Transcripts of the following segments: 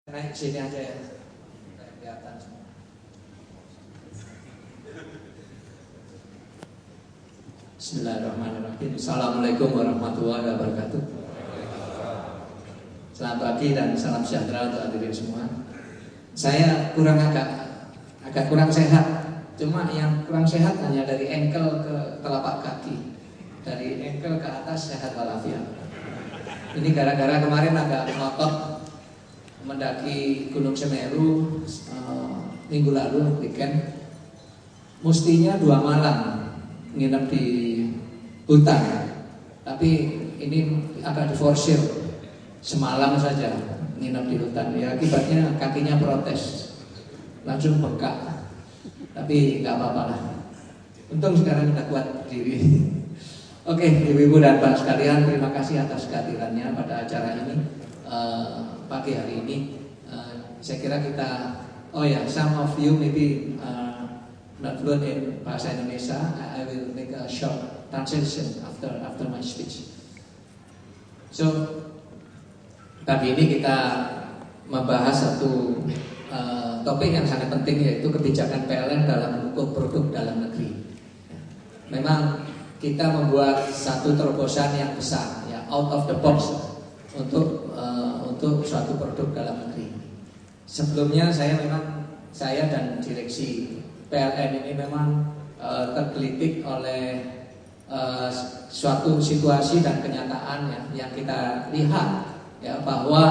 Naik sini aja ya, kelihatan semua. Bismillahirrahmanirrahim. Assalamualaikum warahmatullahi wabarakatuh. Selamat pagi dan salam sejahtera untuk hadirin semua. Saya agak kurang sehat. Cuma yang kurang sehat hanya dari ankle ke telapak kaki. Dari ankle ke atas sehat walafiat. Ini gara-gara kemarin agak ngotot mendaki Gunung Semeru minggu lalu weekend. Mestinya 2 malam nginep di hutan, tapi ini agak diforsir semalam saja nginep di hutan. Ya akibatnya kakinya protes, langsung bengkak. Tapi nggak apa-apa lah. Untung sekarang udah kuat berdiri. Oke, ibu-ibu dan bapak sekalian, terima kasih atas kehadirannya pada acara ini. Pagi hari ini saya kira kita some of you maybe not fluent in bahasa Indonesia. I will make a short translation after my speech. So pagi ini kita membahas satu topik yang sangat penting, yaitu kebijakan PLN dalam mengukur produk dalam negeri. Memang kita membuat satu terobosan yang besar, ya, out of the box untuk suatu produk dalam negeri. Sebelumnya saya dan direksi PLN ini memang tergelitik oleh suatu situasi dan kenyataan yang kita lihat, ya, bahwa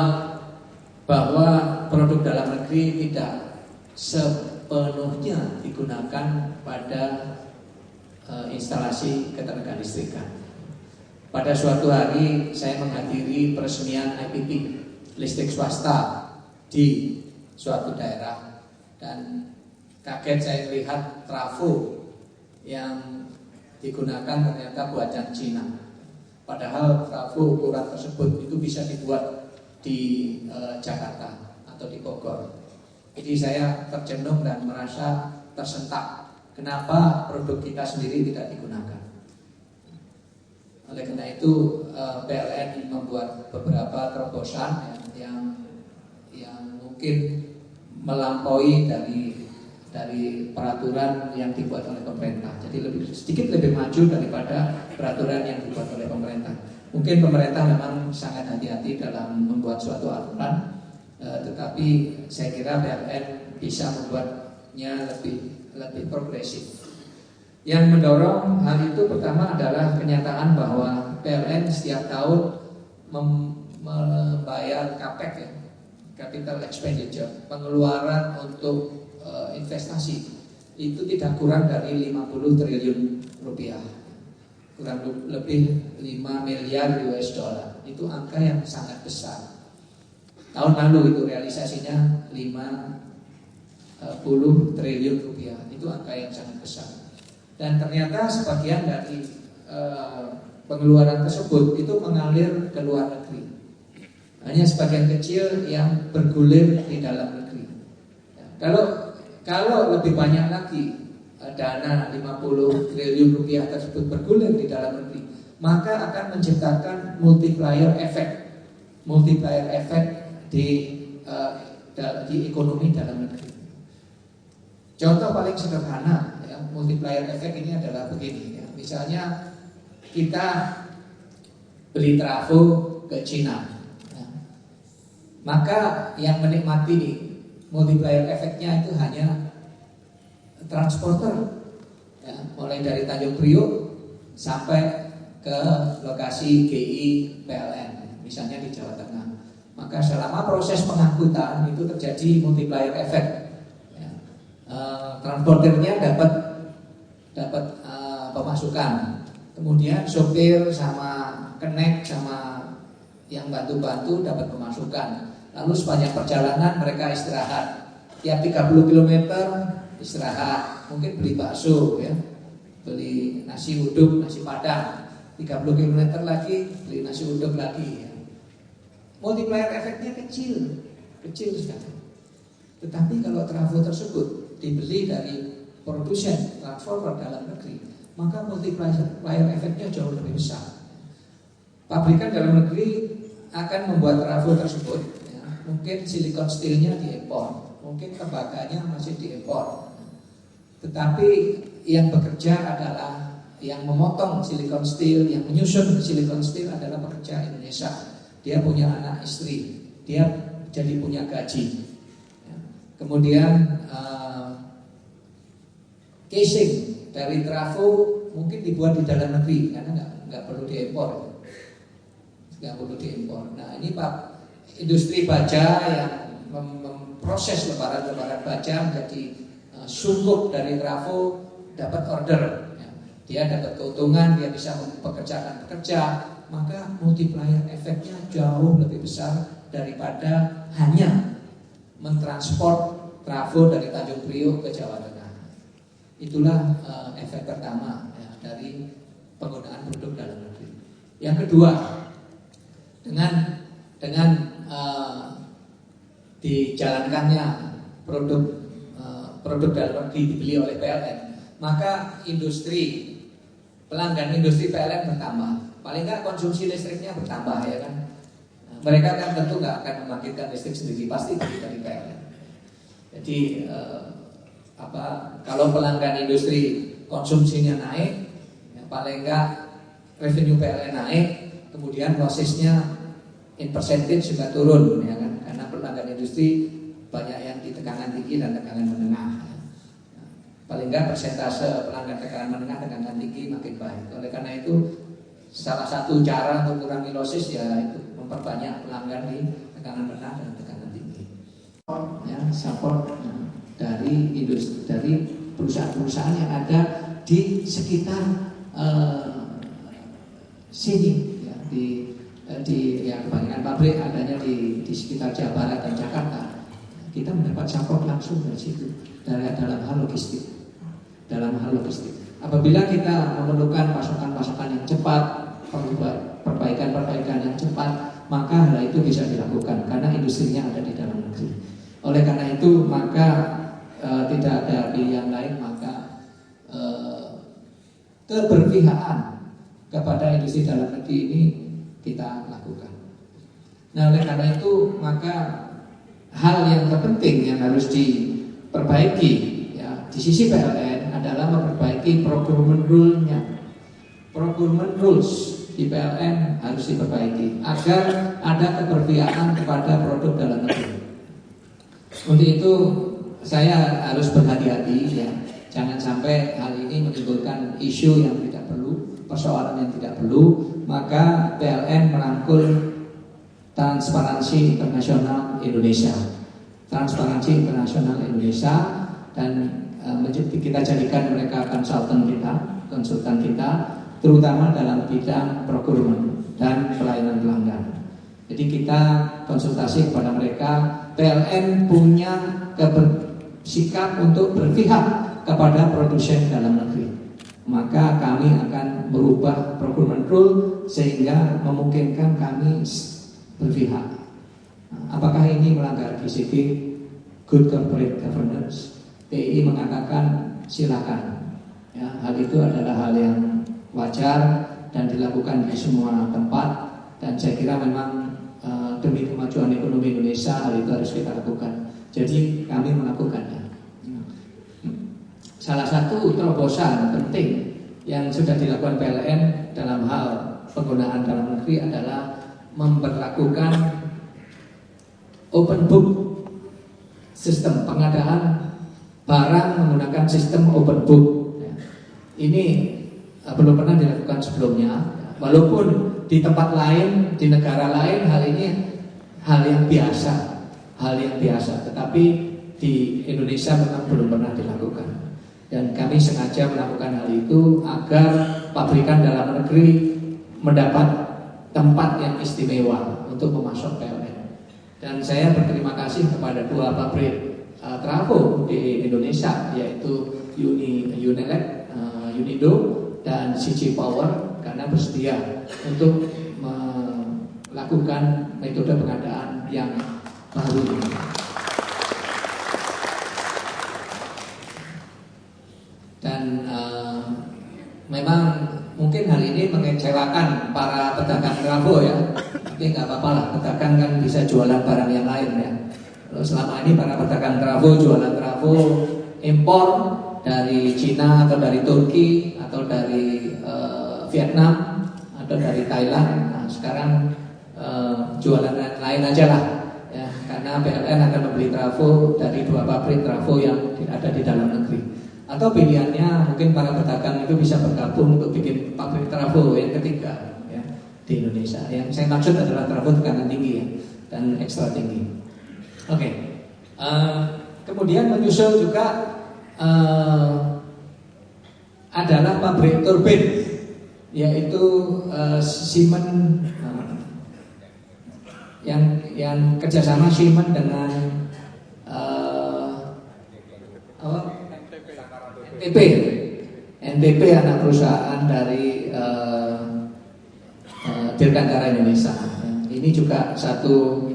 produk dalam negeri tidak sepenuhnya digunakan pada instalasi ketenagaan listrikan. Pada suatu hari saya menghadiri peresmian IPP listrik swasta di suatu daerah, dan kaget saya melihat trafo yang digunakan ternyata buatan Cina. Padahal trafo ukuran tersebut itu bisa dibuat di Jakarta atau di Bogor. Jadi saya tercenung dan merasa tersentak. Kenapa produk kita sendiri tidak digunakan? Oleh karena itu PLN membuat beberapa terobosan yang mungkin melampaui dari peraturan yang dibuat oleh pemerintah. Jadi sedikit lebih maju daripada peraturan yang dibuat oleh pemerintah. Mungkin pemerintah memang sangat hati-hati dalam membuat suatu aturan, tetapi saya kira PLN bisa membuatnya lebih progresif. Yang mendorong hal itu pertama adalah kenyataan bahwa PLN setiap tahun membayar CAPEX, ya, capital expenditure, pengeluaran untuk investasi itu tidak kurang dari 50 triliun rupiah, kurang lebih 5 miliar US dollar. Itu angka yang sangat besar. Tahun lalu itu realisasinya 50 triliun rupiah. Itu angka yang sangat besar. Dan ternyata sebagian dari pengeluaran tersebut itu mengalir ke luar negeri. Hanya sebagian kecil yang bergulir di dalam negeri. Kalau lebih banyak lagi dana 50 triliun rupiah tersebut bergulir di dalam negeri, maka akan menciptakan multiplier effect di ekonomi dalam negeri. Contoh paling sederhana, ya, multiplier effect ini adalah begini, ya. Misalnya kita beli trafo ke Cina, ya, maka yang menikmati multiplier effect-nya itu hanya transporter, ya, mulai dari Tanjung Priok sampai ke lokasi GI PLN, misalnya di Jawa Tengah. Maka selama proses pengangkutan itu terjadi multiplier effect. Transporternya dapat pemasukan, kemudian sopir sama kenek sama yang bantu-bantu dapat pemasukan. Lalu sepanjang perjalanan mereka istirahat. Tiap 30 km istirahat, mungkin beli bakso, ya, beli nasi uduk, nasi padang. 30 km lagi beli nasi uduk lagi, ya. Multiplier efeknya kecil sekali. Tetapi kalau trafo tersebut dibeli dari produsen transformer dalam negeri, maka multiplier efeknya jauh lebih besar. Pabrikan dalam negeri akan membuat trafo tersebut, ya, mungkin silikon steelnya diimpor, mungkin tembaganya masih diimpor. Tetapi yang bekerja adalah yang memotong silikon steel, yang menyusun silikon steel adalah pekerja Indonesia. Dia punya anak istri, dia jadi punya gaji. Kemudian casing dari trafo mungkin dibuat di dalam negeri karena nggak perlu diimpor, Nah ini Pak, industri baja yang memproses lebaran baja menjadi sunggup dari trafo dapat order, dia dapat keuntungan, dia bisa mempekerjakan pekerja, maka multiplier efeknya jauh lebih besar daripada hanya mentransport trafo dari Tanjung Priok ke Jawa Tengah. Itulah efek pertama ya, dari penggunaan produk dalam negeri. Yang kedua, dengan dijalankannya produk dalam negeri dibeli oleh PLN, maka pelanggan industri PLN bertambah. Paling nggak konsumsi listriknya bertambah, ya kan? Mereka kan tentu nggak akan membangkitkan listrik sendiri, pasti dari PLN. Jadi kalau pelanggan industri konsumsinya naik, ya paling enggak revenue PLN naik, kemudian lossesnya in percentage juga turun, ya kan? Karena pelanggan industri banyak yang di tekanan tinggi dan tekanan menengah. Paling enggak persentase pelanggan tekanan menengah, tekanan tinggi makin baik. Oleh karena itu salah satu cara untuk mengurangi losses ya itu memperbanyak pelanggan di tekanan menengah dan tekanan tinggi. Ya, support dari industri, dari perusahaan-perusahaan yang ada di sekitar sini, ya, di yang kebanyakan pabrik adanya di sekitar Jawa Barat dan Jakarta. Kita mendapat support langsung dari situ, dalam hal logistik. Apabila kita memerlukan pasokan-pasokan yang cepat, perbaikan-perbaikan yang cepat, maka hal itu bisa dilakukan karena industrinya ada di dalam negeri. Oleh karena itu maka tidak ada pilihan lain, maka keberpihakan kepada industri dalam negeri ini kita lakukan. Nah, oleh karena itu maka hal yang terpenting yang harus diperbaiki ya, di sisi PLN adalah memperbaiki procurement rule-nya. Procurement rules di PLN harus diperbaiki agar ada keberpihakan kepada produk dalam negeri. Untuk itu saya harus berhati-hati ya, jangan sampai hal ini menimbulkan isu yang tidak perlu, persoalan yang tidak perlu. Maka PLN merangkul Transparansi Internasional Indonesia, dan kita jadikan mereka konsultan kita, terutama dalam bidang procurement dan pelayanan pelanggan. Jadi kita konsultasi kepada mereka. PLN punya sikap untuk berpihak kepada produsen dalam negeri, maka kami akan merubah procurement rule sehingga memungkinkan kami berpihak. Apakah ini melanggar GCG, Good Corporate Governance? PI mengatakan silakan. Ya, hal itu adalah hal yang wajar dan dilakukan di semua tempat, dan saya kira memang demi kemajuan ekonomi Indonesia hal itu harus kita lakukan. Jadi kami melakukannya. Salah satu terobosan penting yang sudah dilakukan PLN dalam hal penggunaan dalam negeri adalah memberlakukan open book sistem pengadaan barang menggunakan sistem open book. Ini belum pernah dilakukan sebelumnya, walaupun di tempat lain, di negara lain hal ini hal yang biasa, tetapi di Indonesia memang belum pernah dilakukan. Dan kami sengaja melakukan hal itu agar pabrikan dalam negeri mendapat tempat yang istimewa untuk memasok PLN. Dan saya berterima kasih kepada dua pabrik trafo di Indonesia, yaitu Unilec, Unido, dan CG Power, karena bersedia untuk melakukan metode pengadaan yang baru ini. Dan memang mungkin hal ini mengecewakan para pedagang trafo ya. Mungkin Tapi nggak apa-apa lah, pedagang kan bisa jualan barang yang lain ya. Kalau selama ini para pedagang trafo jualan trafo impor dari Cina atau dari Turki atau dari Vietnam atau dari Thailand. Nah, sekarang jualan lain aja lah ya, karena PLN akan membeli trafo dari 2 pabrik trafo yang ada di dalam negeri. Atau pilihannya mungkin para pedagang itu bisa bergabung untuk bikin pabrik trafo yang ketiga ya, di Indonesia. Yang saya maksud adalah trafo tekanan tinggi ya, dan ekstra tinggi. Oke. Kemudian menyusul juga adalah pabrik turbin, yaitu Siemens, yang kerjasama Siemens dengan NTP. NTP anak perusahaan dari Dirgantara Indonesia. Ini juga satu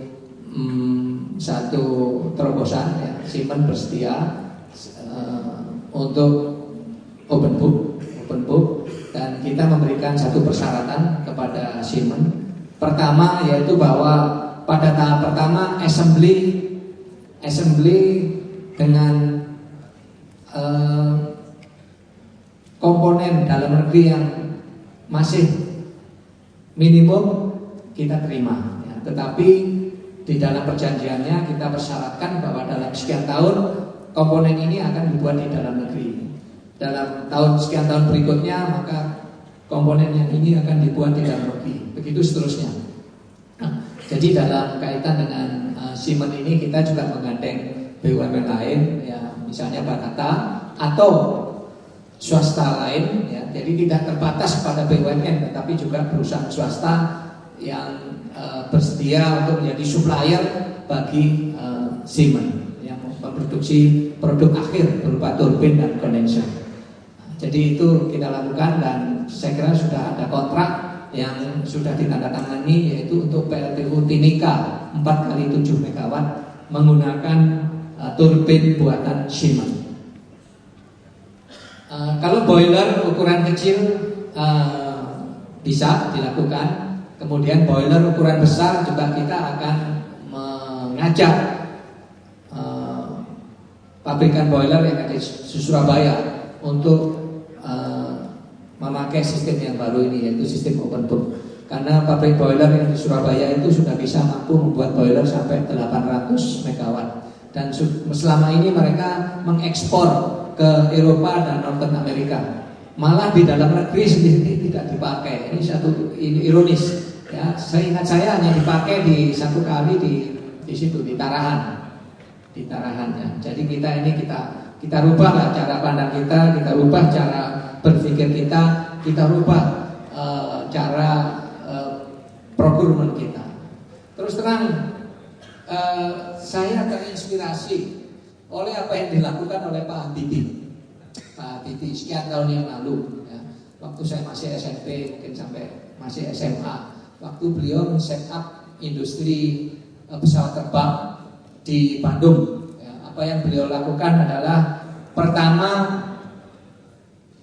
terobosan ya. Siemens bersedia untuk open book, dan kita memberikan satu persyaratan kepada Siemens. Pertama yaitu bahwa pada tahap pertama assembly dengan komponen dalam negeri yang masih minimum kita terima ya. Tetapi di dalam perjanjiannya kita persyaratkan bahwa dalam sekian tahun komponen ini akan dibuat di dalam negeri. Dalam sekian tahun berikutnya maka komponen yang ini akan dibuat di dalam negeri. Begitu seterusnya. Nah, jadi dalam kaitan dengan Siemens ini kita juga menggandeng BUMN lain ya, misalnya Banata atau swasta lain ya. Jadi tidak terbatas pada BUMN, tetapi juga perusahaan swasta yang bersedia untuk menjadi supplier bagi Siemens yang memproduksi produk akhir berupa turbin dan kondenser. Jadi itu kita lakukan, dan saya kira sudah ada kontrak yang sudah ditandatangani, yaitu untuk PLTU Timika 4x7 MW menggunakan turbin buatan Siemens. Kalau boiler ukuran kecil bisa dilakukan. Kemudian boiler ukuran besar juga kita akan mengajak pabrikan boiler yang ada di Surabaya untuk memakai sistem yang baru ini, yaitu sistem open book. Karena pabrik boiler yang di Surabaya itu sudah bisa mampu membuat boiler sampai 800 MW. Dan selama ini mereka mengekspor ke Eropa dan Northern Amerika. Malah di dalam negeri sendiri tidak dipakai. Ini satu ironis. Ya, seingat saya hanya dipakai di satu kali di situ di Tarahan, ya. Jadi kita rubah lah cara pandang kita rubah cara berpikir kita rubah cara procurement kita. Terus terang, saya terinspirasi oleh apa yang dilakukan oleh Pak Habibie sekian tahun yang lalu. Ya. Waktu saya masih SMP, mungkin sampai masih SMA. Waktu beliau men-set up industri pesawat terbang di Bandung ya, apa yang beliau lakukan adalah pertama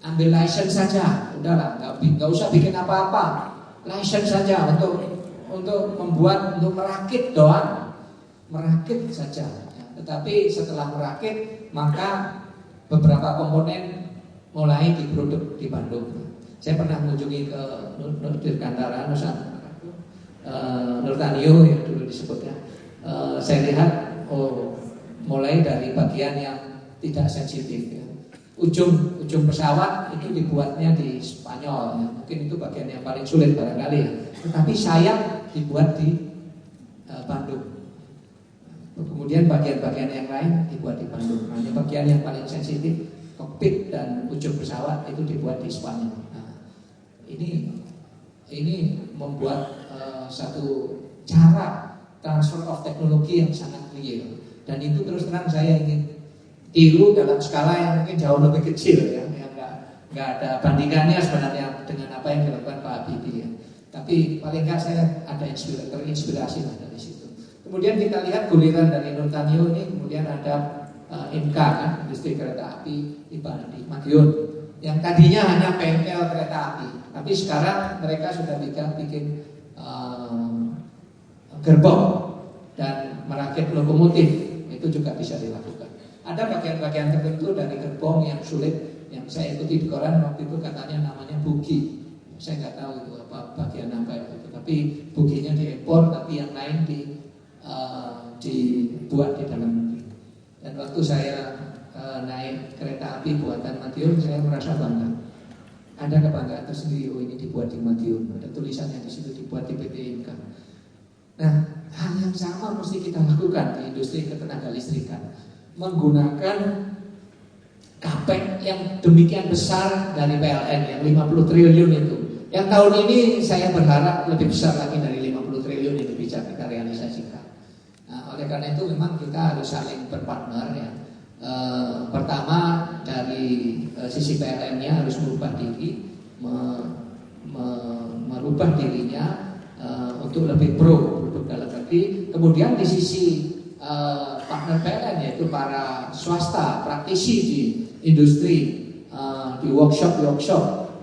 ambil license saja, udahlah nggak usah bikin apa-apa, license saja untuk membuat, untuk merakit doang, merakit saja ya. Tetapi setelah merakit maka beberapa komponen mulai diproduk di Bandung. Saya pernah mengunjungi ke Dirgantara Nurtanio yang dulu disebutnya. Saya lihat mulai dari bagian yang tidak sensitif ya. Ujung pesawat itu dibuatnya di Spanyol ya. Mungkin itu bagian yang paling sulit barangkali ya. Tetapi sayap dibuat di Bandung. Kemudian bagian-bagian yang lain dibuat di Bandung. Hanya bagian yang paling sensitif, kokpit dan ujung pesawat itu dibuat di Spanyol. Nah, ini membuat satu cara transfer of teknologi yang sangat real, dan itu terus terang saya ingin tiru dalam skala yang mungkin jauh lebih kecil ya, yang nggak ada bandingannya sebenarnya dengan apa yang dilakukan Pak Habibie ya. Tapi paling nggak saya ada terinspirasi lah dari situ. Kemudian kita lihat guliran dari Nurtanio ini, kemudian ada IMCA kan, industri kereta api di Madiun, yang tadinya hanya bengkel kereta api, tapi sekarang mereka sudah bikin gerbong dan merakit lokomotif, itu juga bisa dilakukan. Ada bagian-bagian tertentu dari gerbong yang sulit, yang saya ikuti di koran waktu itu katanya namanya bugi. Saya nggak tahu itu apa bagian apa itu, tapi buginya diekspor, tapi yang lain dibuat di dalam negeri. Dan waktu saya naik kereta api buatan Madiun, saya merasa bangga. Ada kebanggaan tersendiri, oh ini dibuat di Madiun, ada tulisannya di situ dibuat di PT Inka. Nah, hal yang sama mesti kita lakukan di industri ketenaga listrikan, menggunakan capex yang demikian besar dari PLN yang 50 triliun itu. Yang tahun ini saya berharap lebih besar lagi dari 50 triliun itu bisa kita realisasikan. Nah, oleh karena itu memang kita harus saling berpartner ya. Pertama dari sisi PLN-nya harus merubah diri, merubah dirinya untuk lebih pro produk dalam negeri. Kemudian di sisi partner PLN yaitu para swasta, praktisi di industri, di workshop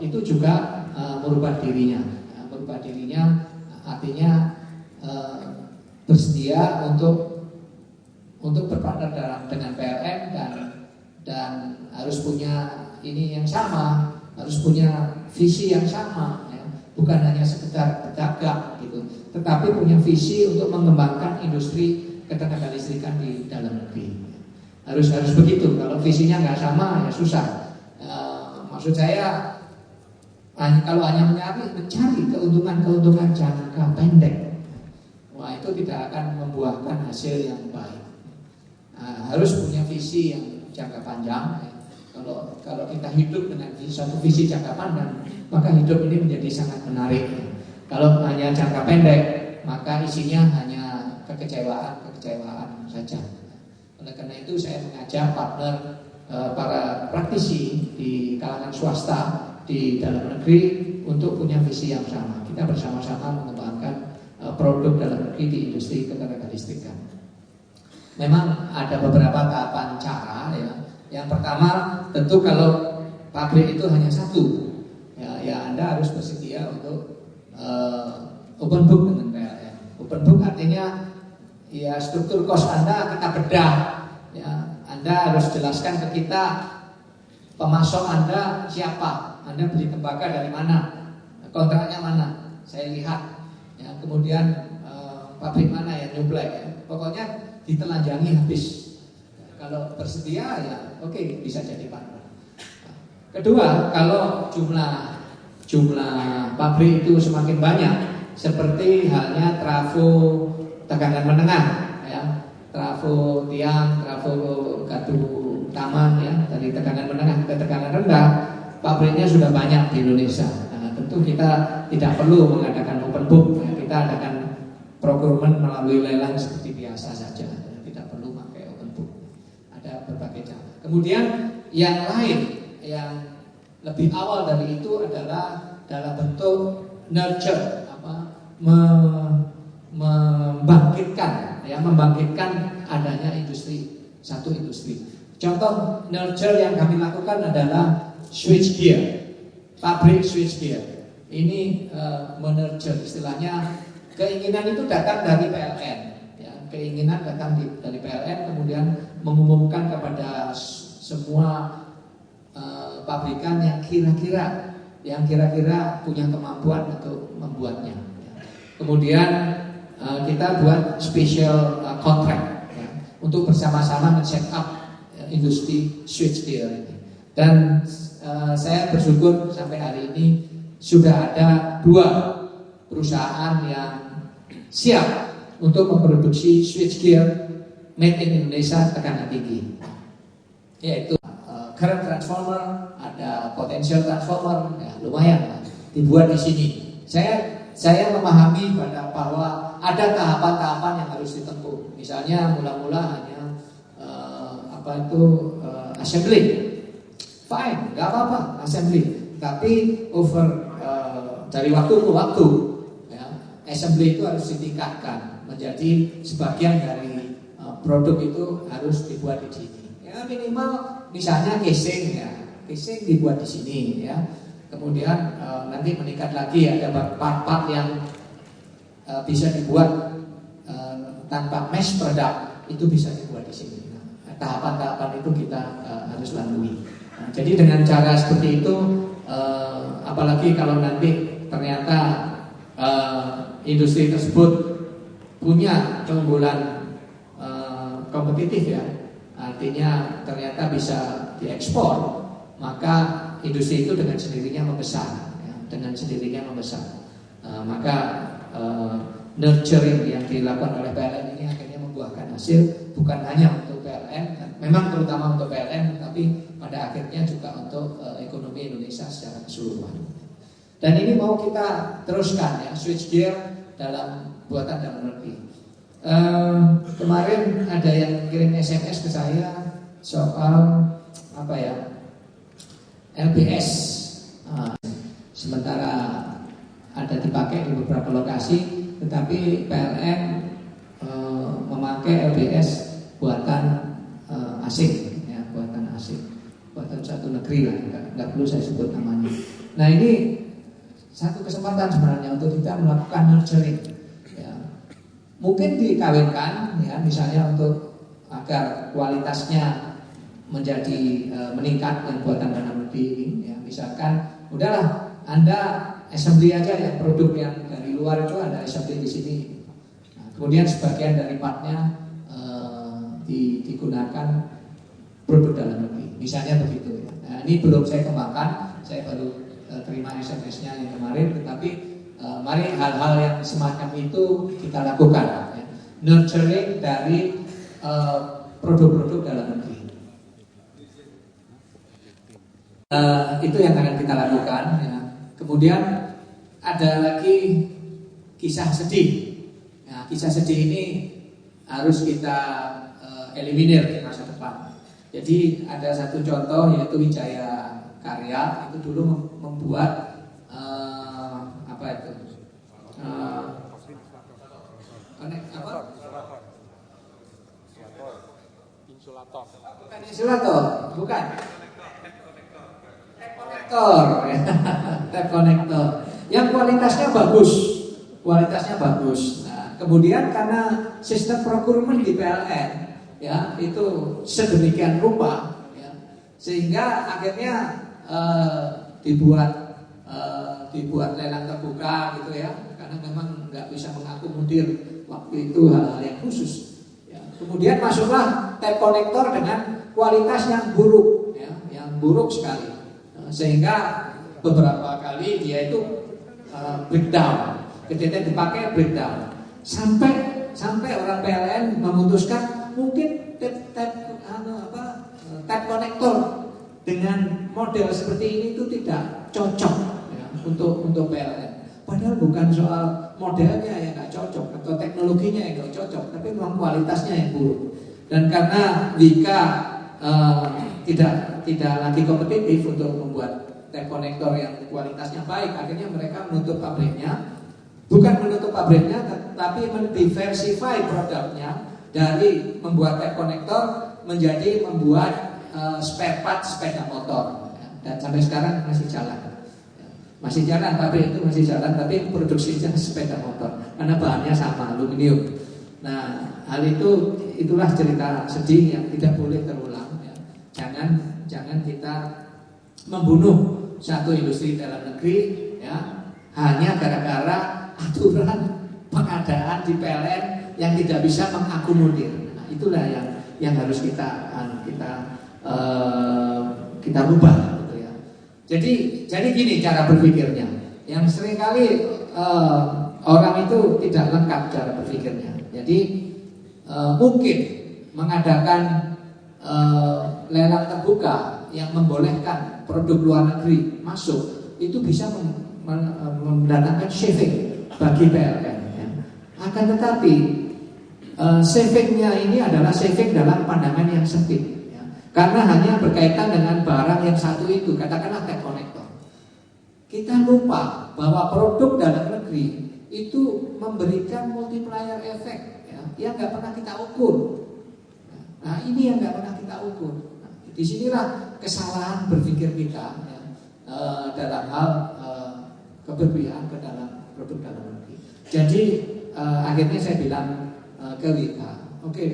itu juga merubah dirinya. Merubah dirinya artinya bersedia untuk berpartner dengan PLN dan harus punya ini yang sama, harus punya visi yang sama ya. Bukan hanya sekedar berdagang gitu, tetapi punya visi untuk mengembangkan industri ketenaga listrikan di dalam negeri. Harus begitu. Kalau visinya nggak sama ya susah. Maksud saya kalau hanya mencari keuntungan jangka pendek, wah itu tidak akan membuahkan hasil yang baik. Harus punya visi yang jangka panjang. Kalau kita hidup dengan satu visi jangka panjang, maka hidup ini menjadi sangat menarik. Kalau hanya jangka pendek, maka isinya hanya kekecewaan saja. Oleh karena itu saya mengajak partner para praktisi di kalangan swasta di dalam negeri untuk punya visi yang sama. Kita bersama-sama mengembangkan produk dalam negeri di industri ketenaga listrikan. Memang ada beberapa tahapan cara ya. Yang pertama tentu kalau pabrik itu hanya satu, ya Anda harus bersedia untuk open book dengan PLN. Open book artinya ya struktur cost Anda kita bedah. Ya, Anda harus jelaskan ke kita pemasok Anda siapa, Anda beli tembaga dari mana, kontraknya mana, saya lihat. Ya, kemudian pabrik mana yang nyuplai. Ya. Pokoknya ditelanjangi habis. Kalau bersedia ya oke, bisa jadi partner. Kedua, kalau jumlah pabrik itu semakin banyak, seperti halnya trafo tegangan menengah, ya, trafo tiang, trafo gardu taman, ya, dari tegangan menengah ke tegangan rendah, pabriknya sudah banyak di Indonesia. Nah, tentu kita tidak perlu mengadakan open book, ya, kita adakan procurement melalui lelang seperti biasa saja, ya, tidak perlu pakai open book. Ada berbagai cara. Kemudian yang lain yang lebih awal dari itu adalah dalam bentuk nurture, membangkitkan adanya satu industri. Contoh nurture yang kami lakukan adalah switchgear, pabrik switchgear. Ini menurture, istilahnya keinginan itu datang dari PLN, ya, keinginan datang dari PLN, kemudian mengumumkan kepada semua pabrikan yang kira-kira punya kemampuan untuk membuatnya. Kemudian kita buat special contract ya, untuk bersama-sama men-set up industri switchgear ini. Dan saya bersyukur sampai hari ini sudah ada 2 perusahaan yang siap untuk memproduksi switchgear made in Indonesia tekanan tinggi, yaitu current transformer, ada potential transformer, ya, lumayan dibuat di sini. Saya memahami bahwa ada tahapan-tahapan yang harus ditempuh. Misalnya mula-mula hanya assembly, fine, nggak apa-apa assembly. Tapi dari waktu ke waktu, ya, assembly itu harus ditingkatkan menjadi sebagian dari produk itu harus dibuat di sini. Ya minimal misalnya casing, ya, casing dibuat di sini, ya. Kemudian nanti meningkat lagi ada part-part yang bisa dibuat tanpa mass product itu bisa dibuat di sini. Nah, tahapan-tahapan itu kita harus lalui. Nah, jadi dengan cara seperti itu, apalagi kalau nanti ternyata industri tersebut punya keunggulan kompetitif ya, artinya ternyata bisa diekspor, maka industri itu dengan sendirinya membesar, ya, dengan sendirinya membesar. Maka nurturing yang dilakukan oleh PLN ini akhirnya membuahkan hasil, bukan hanya untuk PLN, memang terutama untuk PLN, tapi pada akhirnya juga untuk ekonomi Indonesia secara keseluruhan. Dan ini mau kita teruskan ya, switch gear dalam buatan dalam negeri. Kemarin ada yang kirim SMS ke saya soal apa ya, LBS, sementara ada dipakai di beberapa lokasi, tetapi PLN memakai LBS buatan asing, ya, buatan asing, buatan satu negeri lah, nggak perlu saya sebut namanya. Nah ini satu kesempatan sebenarnya untuk kita melakukan nurturing, ya. Mungkin dikawinkan, ya, misalnya untuk agar kualitasnya menjadi meningkat yang buatan dalam negeri ini, ya. Misalkan, udahlah Anda assembly aja ya, produk yang dari luar itu ada assembly di sini. Nah, kemudian sebagian dari partnya digunakan produk dalam negeri, misalnya begitu ya. Nah, ini belum saya kembangkan, saya baru terima SMS-nya yang kemarin, tetapi mari hal-hal yang semacam itu kita lakukan, ya. Nurturing dari produk-produk dalam negeri. Itu yang akan kita lakukan, ya. Kemudian ada lagi kisah sedih. Nah, kisah sedih ini harus kita eliminir di masa depan. Jadi ada satu contoh yaitu Wijaya Karya, itu dulu membuat apa itu? Insulator. Bukan insulator, bukan. Tap konektor yang kualitasnya bagus. Nah, kemudian karena sistem procurement di PLN, ya, itu sedemikian rupa, ya, sehingga akhirnya dibuat lelang terbuka gitu ya, karena memang nggak bisa mengakomodir waktu itu hal-hal yang khusus, ya. Kemudian masuklah tap konektor dengan kualitas yang buruk, ya, yang buruk sekali, sehingga beberapa kali dia itu breakdown, ketika dipakai breakdown, sampai orang PLN memutuskan mungkin tap konektor dengan model seperti ini itu tidak cocok, ya, untuk PLN. Padahal bukan soal modelnya yang nggak cocok atau teknologinya yang nggak cocok, tapi memang kualitasnya yang buruk. Dan karena Wika tidak lagi kompetitif untuk membuat tap konektor yang kualitasnya baik, akhirnya mereka menutup pabriknya. Bukan menutup pabriknya, tapi mendiversify produknya dari membuat tap konektor menjadi membuat spare part sepeda motor, dan sampai sekarang masih jalan, pabrik itu masih jalan, tapi produksinya sepeda motor karena bahannya sama, aluminium. Nah, hal itulah cerita sedih yang tidak boleh terulang, ya. Jangan kita membunuh satu industri dalam negeri, ya, hanya gara-gara aturan pengadaan di PLN yang tidak bisa mengakomodir. Nah, itulah yang harus kita rubah, gitu ya. Jadi gini cara berpikirnya. Yang seringkali orang itu tidak lengkap cara berpikirnya. Jadi mungkin mengadakan lelang terbuka yang membolehkan produk luar negeri masuk itu bisa mendatangkan saving bagi PLN, ya. Akan tetapi savingnya ini adalah saving dalam pandangan yang sempit. Karena hanya berkaitan dengan barang yang satu itu, katakanlah tap konektor. Kita lupa bahwa produk dalam negeri itu memberikan multiplier effect, ya, yang nggak pernah kita ukur. Nah, ini yang nggak pernah kita ukur. Nah, disinilah kesalahan berpikir kita, ya, dalam hal keberpihakan ke dalam produk dalam negeri. Jadi akhirnya saya bilang ke WK, oke,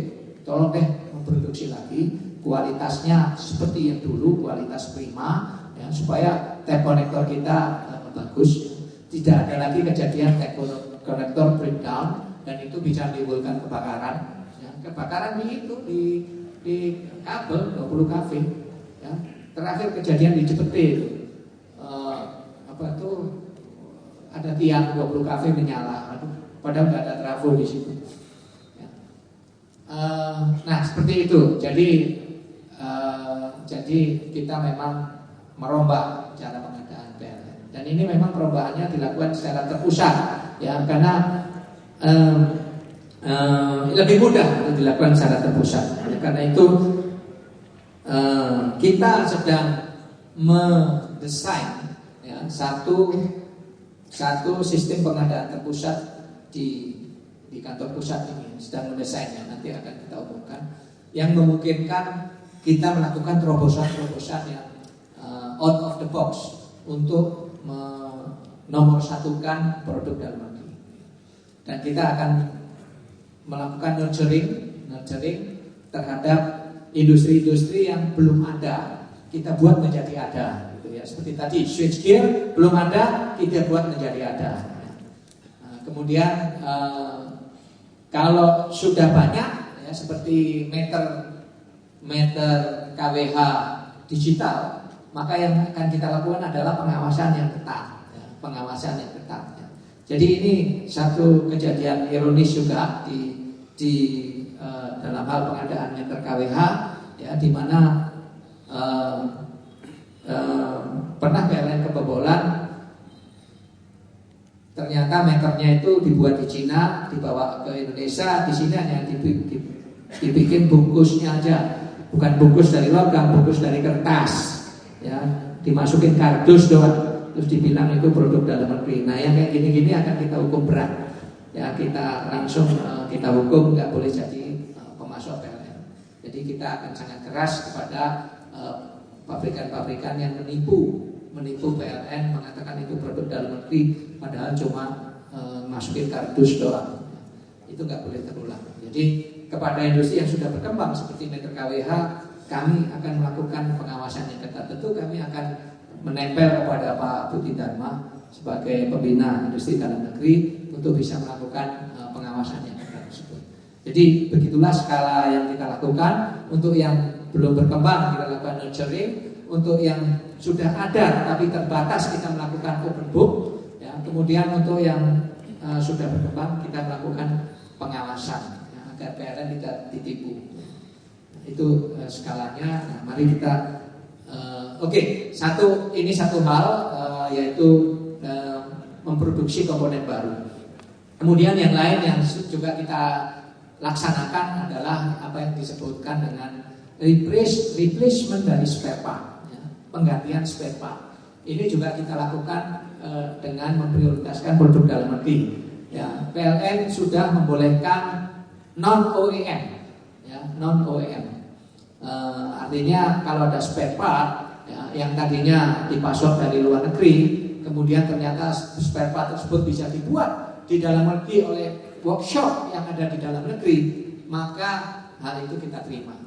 tolong deh memproduksi lagi, kualitasnya seperti yang dulu, kualitas prima, ya, supaya tap konektor kita bagus, tidak ada lagi kejadian tap konektor breakdown dan itu bisa menimbulkan kebakaran. Ya, kebakaran di kabel 20 kV. Ya. Terakhir kejadian di Cipete itu, ada tiang 20 kV menyala, padahal nggak ada trafo di situ. Ya. Nah seperti itu. Jadi kita memang merombak cara pengadaan PLN. Dan ini memang perombakannya dilakukan secara terpusat, ya, karena lebih mudah untuk dilakukan secara terpusat. Karena itu kita sedang mendesain, ya, satu sistem pengadaan terpusat di kantor pusat ini, sedang mendesainnya, nanti akan kita umumkan, yang memungkinkan kita melakukan terobosan-terobosan yang out of the box untuk menomorsatukan produk dalam negeri. Dan kita akan melakukan nurturing terhadap industri-industri yang belum ada, kita buat menjadi ada. Ya, seperti tadi switchgear belum ada, kita buat menjadi ada. Kemudian kalau sudah banyak, ya, seperti meter kWh digital, maka yang akan kita lakukan adalah pengawasan yang ketat, ya, pengawasan yang ketat. Ya. Jadi ini satu kejadian ironis juga di dalam hal pengadaan meter kWh, ya, di mana pernah PLN kebobolan, ternyata meternya itu dibuat di Cina, dibawa ke Indonesia, di sini hanya dibikin bungkusnya aja, bukan bungkus dari logam, bungkus dari kertas, ya, dimasukin kardus doang, terus dibilang itu produk dalam negeri. Nah yang kayak gini-gini akan kita hukum berat, ya, kita langsung kita hukum, nggak boleh jadi pemasok PLN. Jadi kita akan sangat keras kepada pabrikan-pabrikan yang menipu PLN, mengatakan itu produk dalam negeri, padahal cuma masukin kardus doang. Itu nggak boleh terulang. Jadi kepada industri yang sudah berkembang seperti meter kWh, kami akan melakukan pengawasan yang ketat. Tentu kami akan menempel kepada Pak Budi Dharma sebagai pembina industri dalam negeri untuk bisa melakukan pengawasan yang ketat tersebut. Jadi begitulah skala yang kita lakukan. Untuk yang belum berkembang kita lakukan nurturing, untuk yang sudah ada tapi terbatas kita melakukan open book, ya. Kemudian untuk yang sudah berkembang kita melakukan pengawasan, ya, agar PLN tidak ditipu. Itu skalanya. Nah, mari kita ini satu hal, yaitu memproduksi komponen baru. Kemudian yang lain yang juga kita laksanakan adalah apa yang disebutkan dengan replacement dari spare part, ya, penggantian spare part. Ini juga kita lakukan dengan memprioritaskan produk dalam negeri. Ya, PLN sudah membolehkan non OEM, ya, non OEM. Artinya kalau ada spare part, ya, yang tadinya dipasok dari luar negeri, kemudian ternyata spare part tersebut bisa dibuat di dalam negeri oleh workshop yang ada di dalam negeri, maka hal itu kita terima.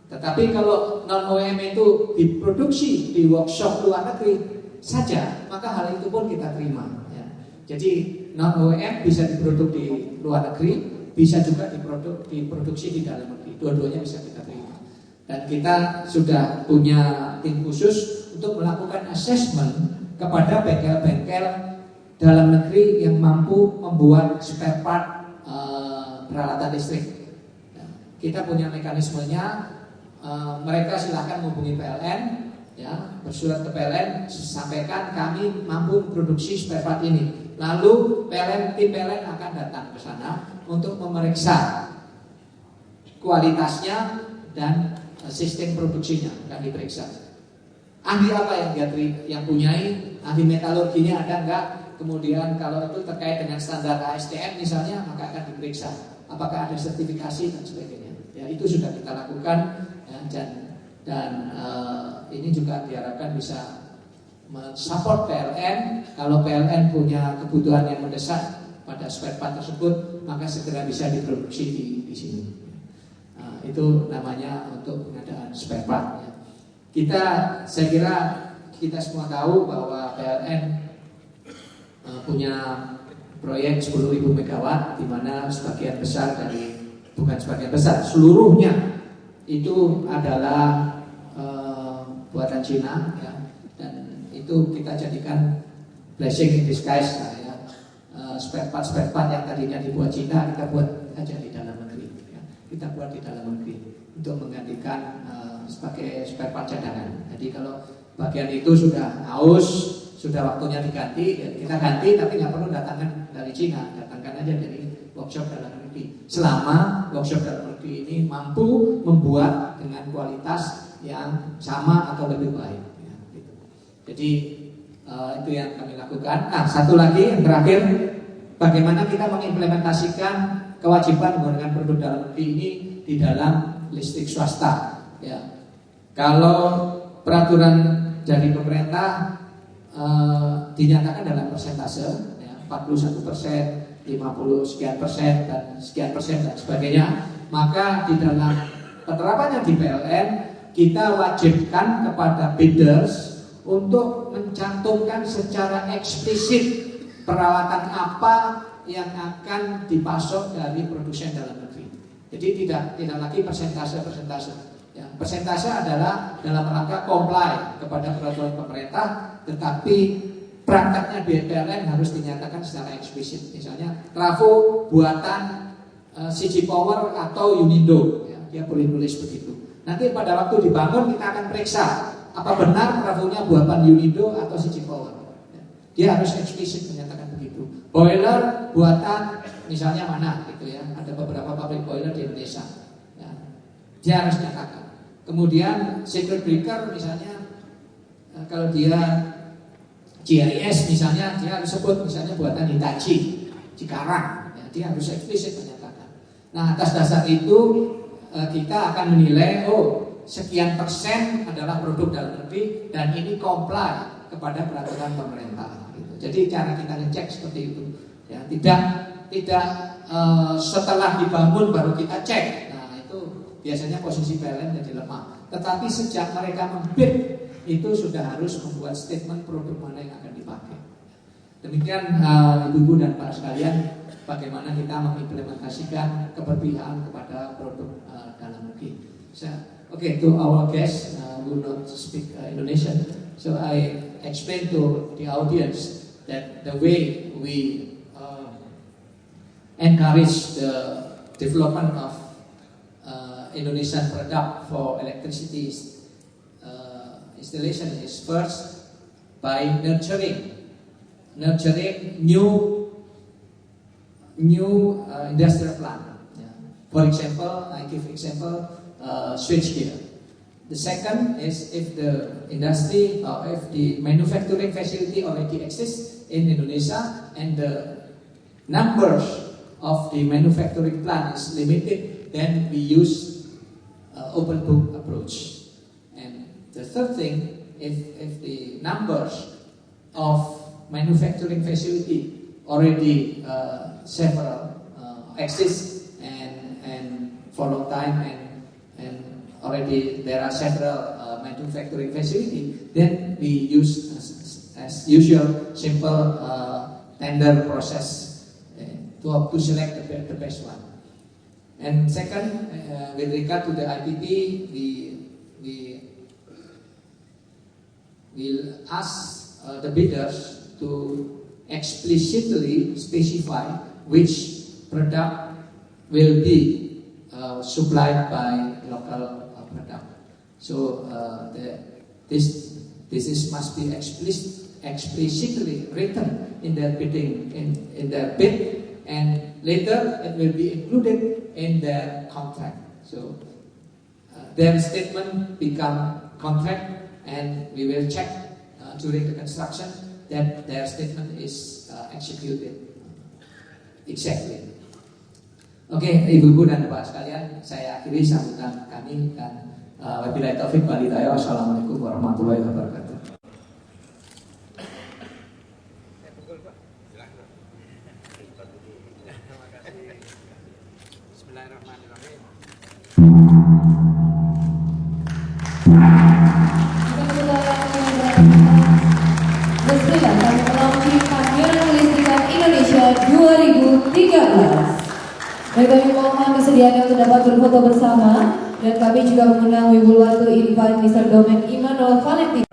Tetapi kalau non OEM itu diproduksi di workshop luar negeri saja, maka hal itu pun kita terima. Ya. Jadi non OEM bisa diproduk di luar negeri, bisa juga diproduksi di dalam negeri. Dua-duanya bisa kita terima. Dan kita sudah punya tim khusus untuk melakukan assessment kepada bengkel-bengkel dalam negeri yang mampu membuat spare part peralatan listrik. Ya. Kita punya mekanismenya. Mereka silahkan menghubungi PLN, ya, bersurat ke PLN, sampaikan kami mampu memproduksi spare part ini. Lalu tim PLN akan datang ke sana untuk memeriksa kualitasnya dan sistem produksinya akan diperiksa. Ahli apa yang punyai, ahli metalurginya ada enggak? Kemudian kalau itu terkait dengan standar ASTM misalnya, maka akan diperiksa apakah ada sertifikasi dan sebagainya. Ya, itu sudah kita lakukan. Dan ini juga diharapkan bisa mensupport PLN. Kalau PLN punya kebutuhan yang mendesak pada spare part tersebut, maka segera bisa diproduksi di sini. Itu namanya untuk pengadaan spare part. Saya kira kita semua tahu bahwa PLN punya proyek 10.000 megawatt, di mana sebagian besar bukan sebagian besar, seluruhnya itu adalah buatan Cina, ya. Dan itu kita jadikan blessing in disguise, ya. Spare part yang tadinya dibuat Cina kita buat aja di dalam negeri, ya. Kita buat di dalam negeri untuk menggantikan sebagai spare part cadangan. Jadi kalau bagian itu sudah aus, sudah waktunya diganti, ya kita ganti, tapi nggak perlu datangkan dari Cina, datangkan aja dari workshop dalam negeri. Selama workshop dalam negeri ini mampu membuat dengan kualitas yang sama atau lebih baik, ya, gitu. Jadi itu yang kami lakukan. Nah, satu lagi yang terakhir, bagaimana kita mengimplementasikan kewajiban menggunakan produk dalam negeri ini di dalam listrik swasta, ya. Kalau peraturan dari pemerintah dinyatakan dalam persentase, ya, 41%, 50 sekian persen dan sekian persen dan sebagainya, maka di dalam penerapannya di PLN kita wajibkan kepada bidders untuk mencantumkan secara eksplisit peralatan apa yang akan dipasok dari produsen dalam negeri. Jadi tidak lagi persentase. Ya, persentase adalah dalam rangka comply kepada peraturan pemerintah, tetapi perangkatnya PLN harus dinyatakan secara eksplisit. Misalnya trafo buatan CG Power atau Unindo, ya, dia boleh nulis begitu. Nanti pada waktu dibangun kita akan periksa apa benar trafonya buatan Unindo atau CG Power. Ya, dia harus eksplisit menyatakan begitu. Boiler buatan misalnya mana, gitu ya. Ada beberapa pabrik boiler di Indonesia. Ya, dia harus nyatakan. Kemudian circuit breaker misalnya, kalau dia GIS misalnya, dia harus sebut misalnya buatan Hitachi, Cikarang, ya, dia harus eksplisit menyatakan. Nah, atas dasar itu kita akan menilai, sekian persen adalah produk dalam negeri dan ini comply kepada peraturan pemerintah. Gitu. Jadi cara kita ngecek seperti itu, ya, tidak setelah dibangun baru kita cek. Nah, itu biasanya posisi PLN jadi lemah. Tetapi sejak mereka membid itu sudah harus membuat statement produk mana yang akan dipakai. Demikian Ibu-ibu dan Pak sekalian, bagaimana kita mengimplementasikan keberpihakan kepada produk dalam negeri. To our guests who not speak Indonesian, so I explain to the audience that the way we encourage the development of Indonesian product for electricity installation is first by nurturing new industrial plant. Yeah. For example, I give example switchgear. The second is if the industry or if the manufacturing facility already exists in Indonesia and the numbers of the manufacturing plant is limited, then we use open book approach. And the third thing, if the numbers of manufacturing facility already several exist and for a long time and already there are several manufacturing facility, then we use as usual simple tender process to select the best one. And second, with regard to the IPP, we will ask the bidders to explicitly specify which product will be supplied by local product. So this must be explicitly written in their bidding in their bid, and later it will be included in their contract. So their statement become contract, and we will check during the construction that their statement is executed exactly. Oke, Ibu-ibu dan Bapak sekalian, saya akhiri sambutan kami dan wabillahi taufik wal hidayah. Wassalamualaikum warahmatullahi wabarakatuh. Dan kami mohon kesediaannya untuk dapat berfoto bersama. Dan kami juga mengundang We would like to invite Mr. Domen Immanuel Valentino.